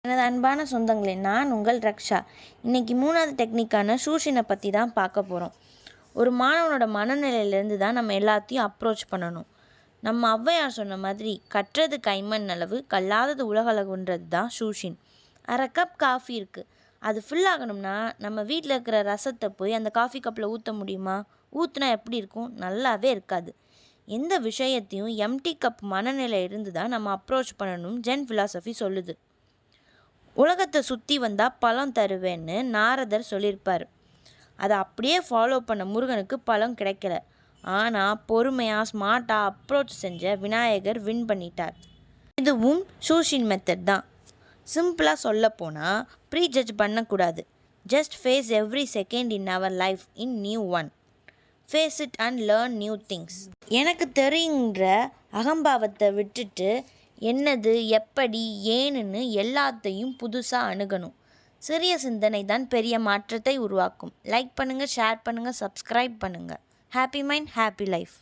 எனது அன்பான சொந்தங்களே, நான் உங்கள் ரக்ஷா. இன்றைக்கி 3வது டெக்னிக்கான சூஷினை பற்றி தான் பார்க்க போகிறோம். ஒரு மாணவனோட மனநிலையிலேருந்து தான் நம்ம எல்லாத்தையும் அப்ரோச் பண்ணணும். நம்ம ஔவையார் சொன்ன மாதிரி, கற்றது கைமண் அளவு, கல்லாதது உலகளவுன்றது தான் சூஷின். 1/2 கப் காஃபி இருக்குது, அது ஃபில் ஆகணும்னா நம்ம வீட்டில் இருக்கிற ரசத்தை போய் அந்த காஃபி கப்பில் ஊற்ற முடியுமா? ஊற்றுனா எப்படி இருக்கும்? நல்லாவே இருக்காது. எந்த விஷயத்தையும் எம்டி கப் மனநிலை இருந்து தான் நம்ம அப்ரோச் பண்ணணும். ஜென் ஃபிலாசபி சொல்லுது. உலகத்தை சுற்றி வந்தால் பழம் தருவேன்னு நாரதர் சொல்லியிருப்பார். அதை அப்படியே ஃபாலோ பண்ண முருகனுக்கு பழம் கிடைக்கல. ஆனால் பொறுமையாக ஸ்மார்ட்டாக அப்ரோச் செஞ்ச விநாயகர் வின் பண்ணிட்டார். இதுவும் சூஷின் மெத்தட் தான். சிம்பிளாக சொல்லப்போனால், ப்ரீ ஜட்ஜ் பண்ணக்கூடாது. Just face every second in our life in new one. Face it and learn new things. எனக்கு தெரியுன்ற அகம்பாவத்தை விட்டுட்டு என்னது, எப்படி, ஏன்னு எல்லாத்தையும் புதுசாக அணுகணும். சிறிய சிந்தனை தான் பெரிய மாற்றத்தை உருவாக்கும். லைக் பண்ணுங்கள், ஷேர் பண்ணுங்கள், சப்ஸ்கிரைப் பண்ணுங்கள். Happy mind, happy life.